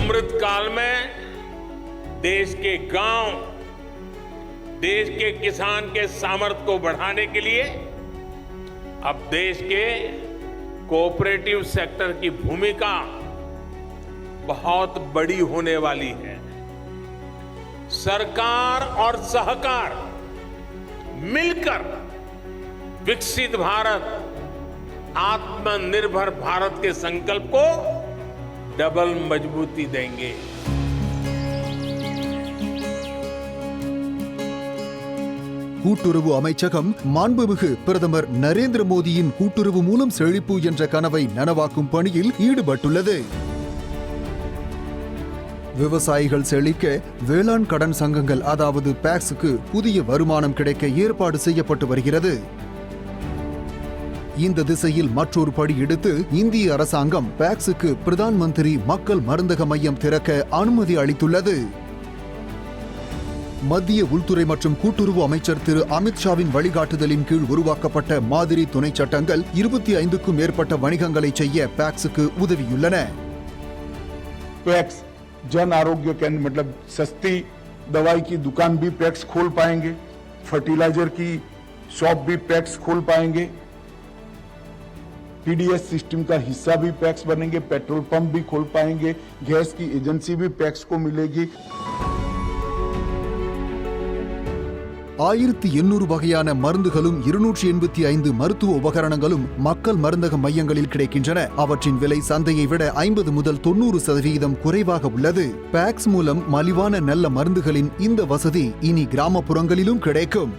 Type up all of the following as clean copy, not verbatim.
अमृत काल में देश के गांव, देश के किसान के सामर्थ्य को बढ़ाने के लिए अब देश के कोऑपरेटिव सेक्टर की भूमिका बहुत बड़ी होने वाली है। सरकार और सहकार मिलकर विकसित भारत, आत्मनिर्भर भारत के संकल्प को डबल मजबूती देंगे। கூட்டுறவு அமைச்சகம் மாண்புமிகு பிரதமர் நரேந்திர மோடியின் கூட்டுறவு மூலம் செழிப்பு என்ற கனவை நனவாக்கும் பணியில் ஈடுபட்டுள்ளது. விவசாயிகள் செழிக்க வேளாண் கடன் சங்கங்கள் அதாவது பேக்ஸுக்கு புதிய வருமானம் கிடைக்க ஏற்பாடு செய்யப்பட்டு வருகிறது. இந்த திசையில் மற்றொரு படி எடுத்து இந்திய அரசாங்கம் பேக்ஸுக்கு பிரதான் மந்திரி மக்கள் மருந்தக மையம் திறக்க அனுமதி அளித்துள்ளது. மத்திய உள்துறை மற்றும் கூட்டுறவு அமைச்சர் திரு அமித்ஷாவின் வழிகாட்டுதலின் கீழ் உருவாக்கப்பட்ட மாதிரி துணை சட்டங்கள் 25க்கும் மேற்பட்ட வணிகங்களை செய்ய பேக்ஸுக்கு உதவியுள்ளன. पैक्स जन आरोग्य केंद्र मतलब सस्ती दवाई की दुकान भी पैक्स खोल पाएंगे, फर्टिलाइजर की शॉप भी पैक्स खोल पाएंगे, पीडीएस सिस्टम का हिस्सा भी पैक्स बनेंगे, पेट्रोल पंप भी खोल पाएंगे, गैस की एजेंसी भी पैक्स को मिलेगी. 1800 வகையான மருந்துகளும் 285 மருத்துவ உபகரணங்களும் மக்கள் மருந்தக மையங்களில் கிடைக்கின்றன. அவற்றின் விலை சந்தையை விட 50 முதல் 90% குறைவாக உள்ளது. பேக்ஸ் மூலம் மலிவான நல்ல மருந்துகளின் இந்த வசதி இனி கிராமப்புறங்களிலும் கிடைக்கும்.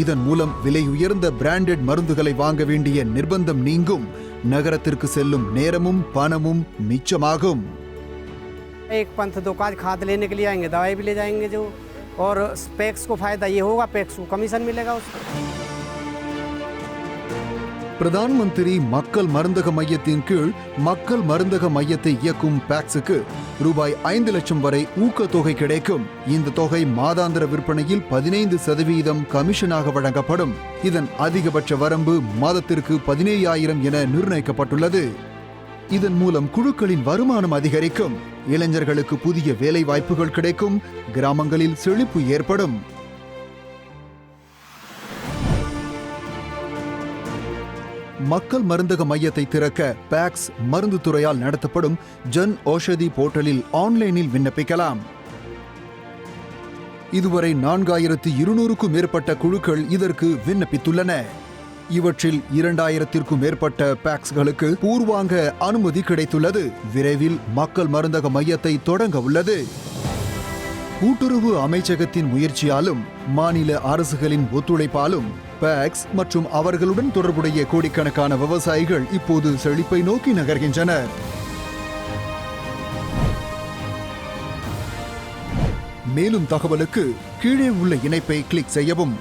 இதன் மூலம் விலை உயர்ந்த பிராண்டட் மருந்துகளை வாங்க வேண்டிய நிர்பந்தம் நீங்கும். நகரத்திற்கு செல்லும் நேரமும் பணமும் மிச்சமாகும். एक पंथ दो काज खाद लेने के लिए आएंगे, दवाई भी ले जाएंगे जो, और पैक्स को फायदा ये होगा, पैक्स को कमीशन मिलेगा उसको. பிரதான் மந்திரி மக்கள் மருந்தக மையத்தின் கீழ் மக்கள் மருந்தக மையத்தை இயக்கும் பேக்ஸுக்கு ரூபாய் 5 லட்சம் வரை ஊக்கத்தொகை கிடைக்கும். இந்த தொகை மாதாந்திர விற்பனையில் 15% கமிஷனாக வழங்கப்படும். இதன் அதிகபட்ச வரம்பு மாதத்திற்கு 17,000 என நிர்ணயிக்கப்பட்டுள்ளது. இதன் மூலம் குழுக்களின் வருமானம் அதிகரிக்கும். இளைஞர்களுக்கு புதிய வேலை வாய்ப்புகள் கிடைக்கும். கிராமங்களில் செழிப்பு ஏற்படும். மக்கள் மருந்தக மையத்தை திறக்க பேக்ஸ் மருந்து துறையால் நடத்தப்படும் ஜன் ஓஷதி போர்ட்டலில் ஆன்லைனில் விண்ணப்பிக்கலாம். இதுவரை 4200க்கும் மேற்பட்ட குழுக்கள் இதற்கு விண்ணப்பித்துள்ளன. இவற்றில் 2000த்திற்கும் மேற்பட்ட பேக்ஸ்களுக்கு பூர்வாங்க அனுமதி கிடைத்துள்ளது. விரைவில் மக்கள் மருந்தக மையத்தை தொடங்க உள்ளது. கூட்டுறவு அமைச்சகத்தின் முயற்சியாலும் மாநில அரசுகளின் ஒத்துழைப்பாலும் பேக்ஸ் மற்றும் அவர்களுடன் தொடர்புடைய கோடிக்கணக்கான விவசாயிகள் இப்போது செழிப்பை நோக்கி நகர்கின்றனர். மேலும் தகவலுக்கு கீழே உள்ள இணைப்பை கிளிக் செய்யவும்.